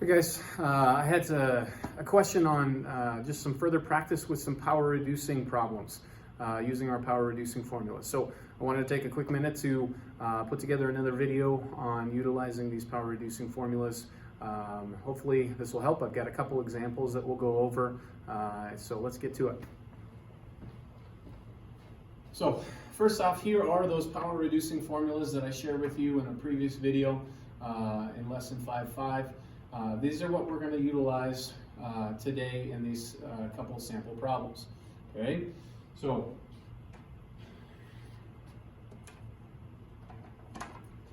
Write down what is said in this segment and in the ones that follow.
Hey guys, I had a question on just some further practice with some power reducing problems using our power reducing formula. So I wanted to take a quick minute to put together another video on utilizing these power reducing formulas. Hopefully this will help. I've got a couple examples that we'll go over, so let's get to it. So first off, here are those power reducing formulas that I shared with you in a previous video in lesson 5.5. These are what we're going to utilize today in these couple sample problems. Okay, so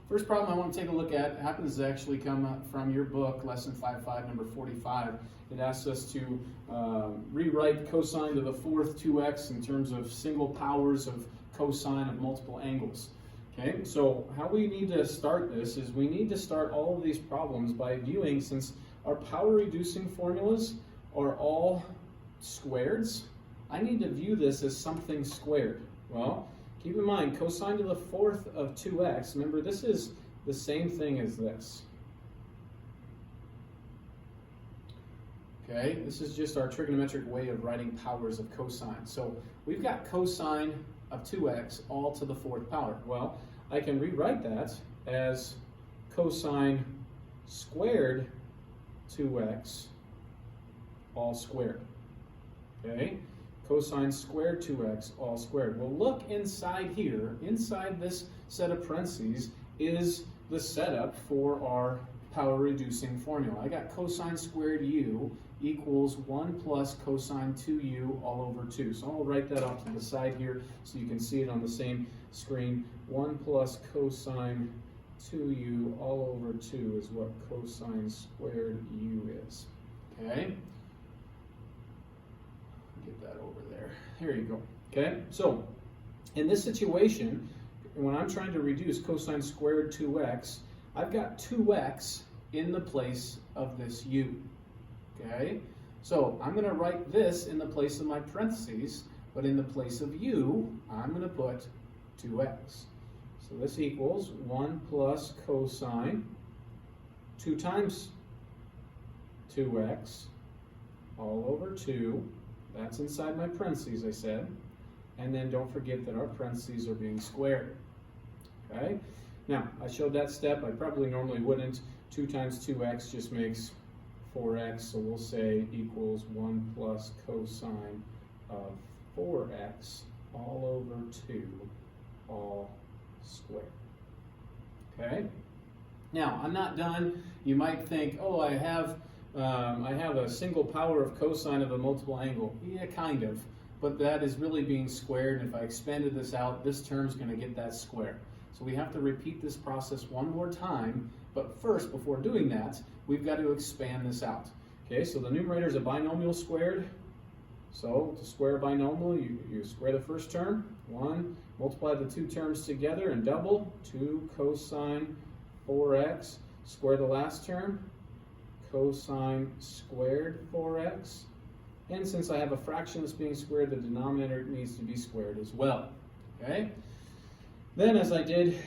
first problem I want to take a look at happens to actually come from your book, lesson 5.5, number 45. It asks us to rewrite cosine to the fourth 2x in terms of single powers of cosine of multiple angles. Okay, so how we need to start this is we need to start all of these problems by viewing, since our power reducing formulas are all squareds, I need to view this as something squared. Well, keep in mind, cosine to the fourth of 2x, remember this is the same thing as this. Okay, this is just our trigonometric way of writing powers of cosine. So we've got cosine of 2x all to the fourth power. Well, I can rewrite that as cosine squared 2x all squared. Okay, cosine squared 2x all squared. Well, look inside here, inside this set of parentheses is the setup for our power reducing formula. I got cosine squared u equals 1 plus cosine 2u all over 2. So I'll write that off to the side here so you can see it on the same screen. 1 plus cosine 2u all over 2 is what cosine squared u is. Okay? Get that over there. Here you go. Okay? So, in this situation, when I'm trying to reduce cosine squared 2x, I've got 2x in the place of this u. Okay, so I'm going to write this in the place of my parentheses, but in the place of u, I'm going to put 2x. So this equals 1 plus cosine 2 times 2x all over 2. That's inside my parentheses, I said. And then don't forget that our parentheses are being squared. Okay, now I showed that step. I probably normally wouldn't. 2 times 2x just makes 4x, so we'll say equals 1 plus cosine of 4x all over 2 all squared. Okay? Now, I'm not done. You might think, oh, I have a single power of cosine of a multiple angle. Yeah, kind of, but that is really being squared, and if I expanded this out, this term's going to get that square. So we have to repeat this process one more time, but first, before doing that, we've got to expand this out. Okay, so the numerator is a binomial squared. So to square a binomial, you square the first term, 1, multiply the two terms together and double, 2 cosine 4x, square the last term, cosine squared 4x, and since I have a fraction that's being squared, the denominator needs to be squared as well. Okay? Then, as I did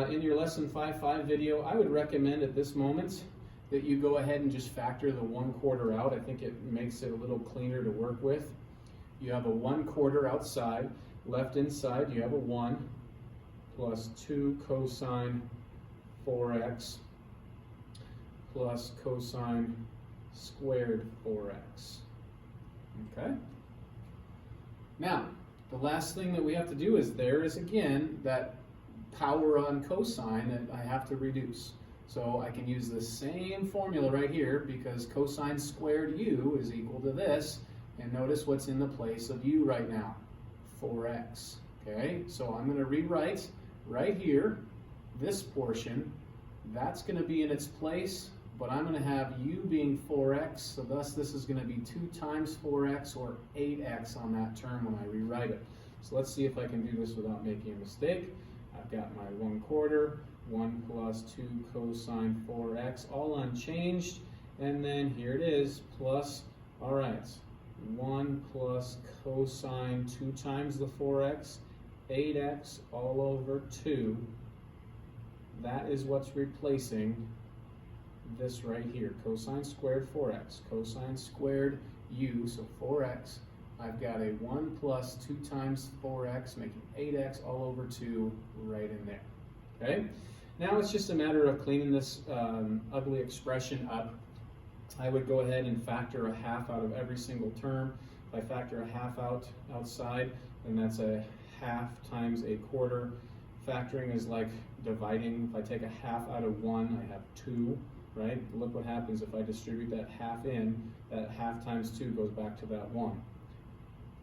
in your lesson 5.5 video, I would recommend at this moment that you go ahead and just factor the 1/4 out. I think it makes it a little cleaner to work with. You have a 1/4 outside. Left inside, you have a 1 plus 2 cosine 4x plus cosine squared 4x. Okay? Now, the last thing that we have to do is there is again that power on cosine that I have to reduce. So I can use the same formula right here because cosine squared u is equal to this, and notice what's in the place of u right now, 4x. Okay, so I'm going to rewrite right here this portion. That's going to be in its place, but I'm going to have u being 4x, so thus this is going to be 2 times 4x or 8x on that term when I rewrite it. So let's see if I can do this without making a mistake. I've got my 1/4, 1 plus 2 cosine 4x, all unchanged, and then here it is, plus, all right, 1 plus cosine 2 times the 4x, 8x all over 2. That is what's replacing this right here, cosine squared 4x, cosine squared u, so 4x. I've got a 1 plus 2 times 4x, making 8x all over 2 right in there. Okay? Now it's just a matter of cleaning this ugly expression up. I would go ahead and factor a half out of every single term. If I factor a half outside, then that's a half times a quarter. Factoring is like dividing. If I take a half out of 1, I have 2, right? Look what happens if I distribute that half in. That half times 2 goes back to that 1.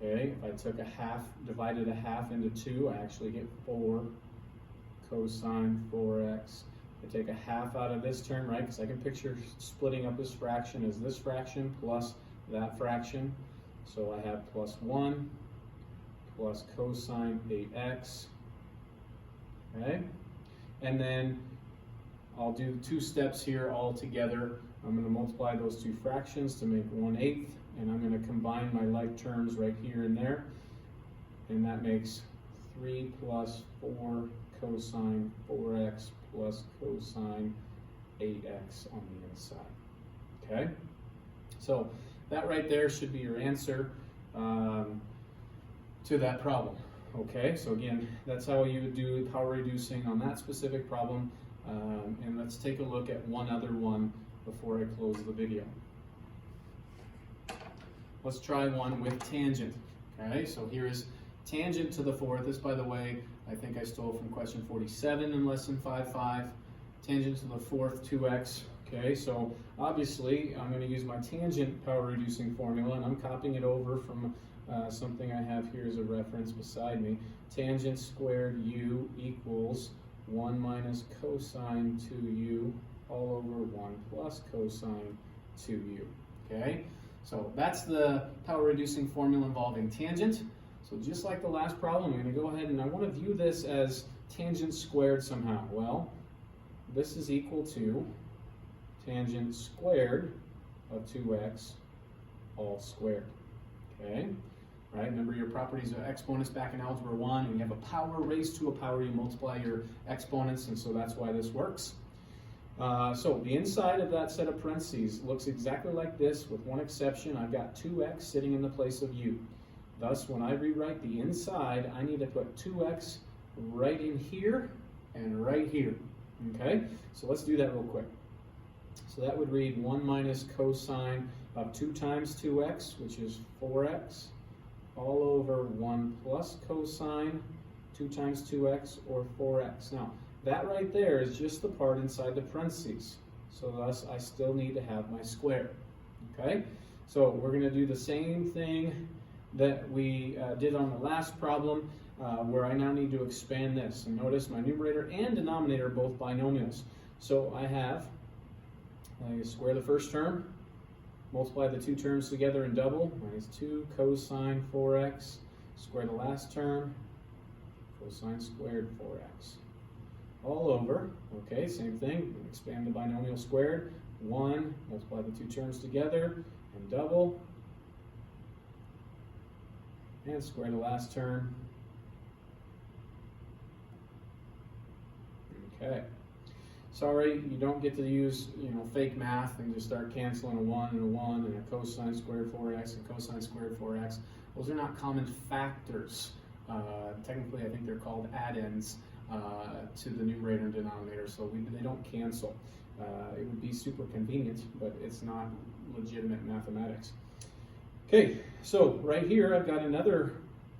Okay, if I took a half, divided a half into 2, I actually get 4 cosine 4x. I take a half out of this term, right, because I can picture splitting up this fraction as this fraction plus that fraction. So I have plus 1 plus cosine 8x. Okay, and then I'll do 2 steps here all together. I'm going to multiply those 2 fractions to make 1/8, and I'm going to combine my like terms right here and there, and that makes 3 plus 4 cosine 4x plus cosine 8x on the inside. Okay, so that right there should be your answer to that problem. Okay, so again, that's how you would do power reducing on that specific problem. And let's take a look at one other one before I close the video. Let's try one with tangent. Okay, so here is tangent to the 4th. This, by the way, I think I stole from question 47 in lesson 5.5. Tangent to the 4th, 2x. Okay, so obviously I'm going to use my tangent power reducing formula, and I'm copying it over from something I have here as a reference beside me. Tangent squared u equals 1 minus cosine 2u all over 1 plus cosine 2u. Okay, so that's the power reducing formula involving tangent. So just like the last problem, I'm going to go ahead and I want to view this as tangent squared somehow. Well, this is equal to tangent squared of 2x all squared. Okay, right? Remember your properties of exponents back in Algebra 1, and you have a power raised to a power, you multiply your exponents, and so that's why this works. So the inside of that set of parentheses looks exactly like this, with one exception. I've got 2x sitting in the place of u. Thus, when I rewrite the inside, I need to put 2x right in here and right here. Okay, so let's do that real quick. So that would read 1 minus cosine of 2 times 2x, which is 4x, all over 1 plus cosine 2 times 2x, or 4x. Now, that right there is just the part inside the parentheses. So thus, I still need to have my square. Okay, so we're going to do the same thing that we did on the last problem, where I now need to expand this. And notice my numerator and denominator are both binomials. So I square the first term, multiply the 2 terms together and double, minus 2 cosine 4x, square the last term, cosine squared 4x. All over, okay, same thing, expand the binomial squared, 1, multiply the 2 terms together and double, and square the last term. Okay. Sorry, you don't get to use, fake math and just start canceling a 1 and a 1 and a cosine squared 4x and cosine squared 4x. Those are not common factors. Technically, I think they're called add-ins to the numerator and denominator, so they don't cancel. It would be super convenient, but it's not legitimate mathematics. Okay, so right here I've got another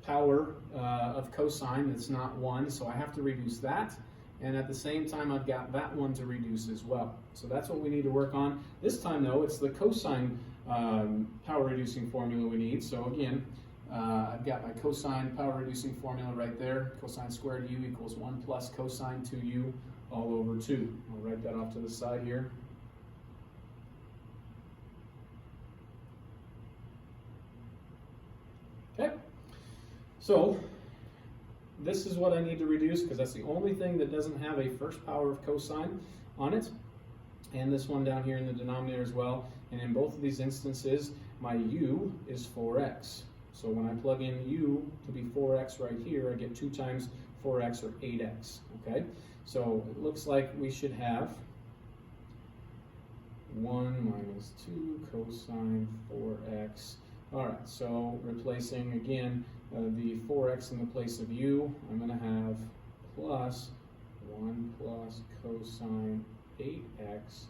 power of cosine that's not 1, so I have to reduce that. And at the same time, I've got that one to reduce as well. So that's what we need to work on. This time, though, it's the cosine power reducing formula we need. So again, I've got my cosine power reducing formula right there. Cosine squared u equals 1 plus cosine 2u all over 2. I'll write that off to the side here. Okay, so this is what I need to reduce because that's the only thing that doesn't have a first power of cosine on it. And this one down here in the denominator as well. And in both of these instances, my u is 4x. So when I plug in u to be 4x right here, I get 2 times 4x, or 8x. Okay, so it looks like we should have 1 minus 2 cosine 4x. All right, so replacing again the 4x in the place of u, I'm going to have plus 1 plus cosine 8x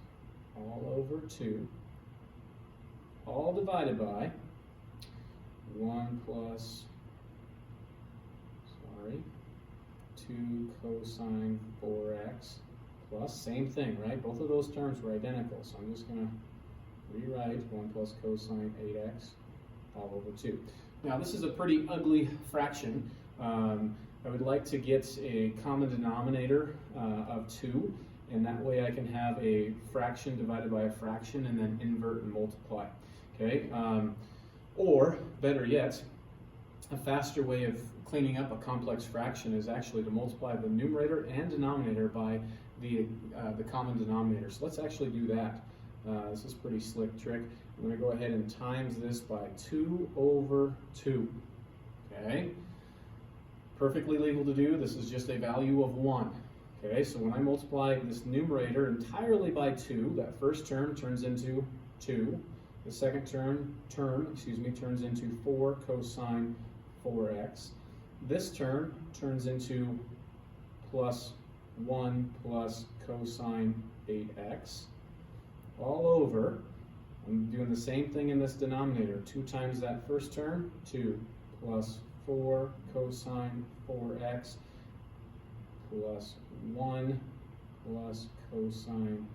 all over 2, all divided by 1 plus, 2 cosine 4x plus, same thing, right? Both of those terms were identical, so I'm just going to rewrite 1 plus cosine 8x all over 2. Now, this is a pretty ugly fraction. I would like to get a common denominator of 2, and that way I can have a fraction divided by a fraction and then invert and multiply. Okay? Or, better yet, a faster way of cleaning up a complex fraction is actually to multiply the numerator and denominator by the common denominator. So let's actually do that. This is a pretty slick trick. I'm going to go ahead and times this by 2 over 2. Okay? Perfectly legal to do. This is just a value of 1. Okay, so when I multiply this numerator entirely by 2, that first term turns into 2. The second term turns into 4 cosine 4x. This term turns into plus 1 plus cosine 8x all over. I'm doing the same thing in this denominator. 2 times that first term, 2 plus 4 cosine 4x plus 1 plus cosine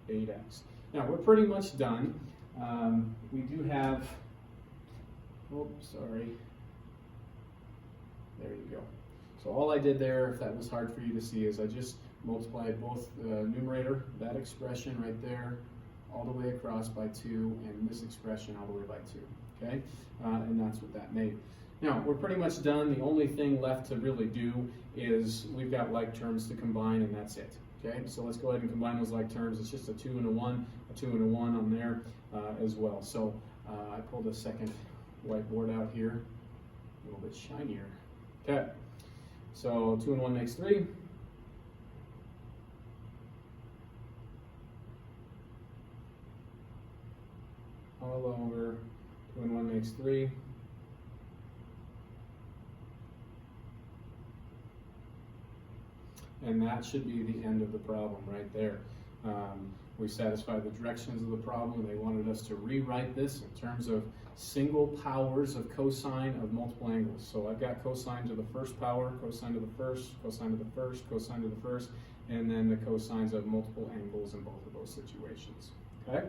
8x. Now we're pretty much done. We do have, there you go. So all I did there, if that was hard for you to see, is I just multiplied both the numerator, that expression right there, all the way across by 2, and this expression all the way by 2. Okay? And that's what that made. Now, we're pretty much done. The only thing left to really do is we've got like terms to combine, and that's it. Okay? So let's go ahead and combine those like terms. It's just a 2 and a 1, a 2 and a 1 on there as well. So I pulled a second whiteboard out here, a little bit shinier. Okay, so 2 and 1 makes 3. All over 2 and 1 makes 3. And that should be the end of the problem right there. We satisfied the directions of the problem. They wanted us to rewrite this in terms of single powers of cosine of multiple angles. So I've got cosine to the first power, cosine to the first, cosine to the first, cosine to the first, and then the cosines of multiple angles in both of those situations. Okay?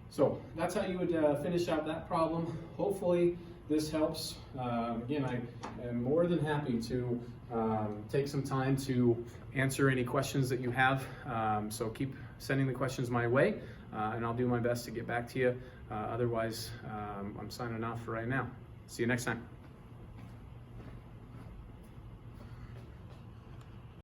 So that's how you would finish out that problem. Hopefully this helps. Again, I am more than happy to take some time to answer any questions that you have. So keep sending the questions my way, and I'll do my best to get back to you. Otherwise, I'm signing off for right now. See you next time.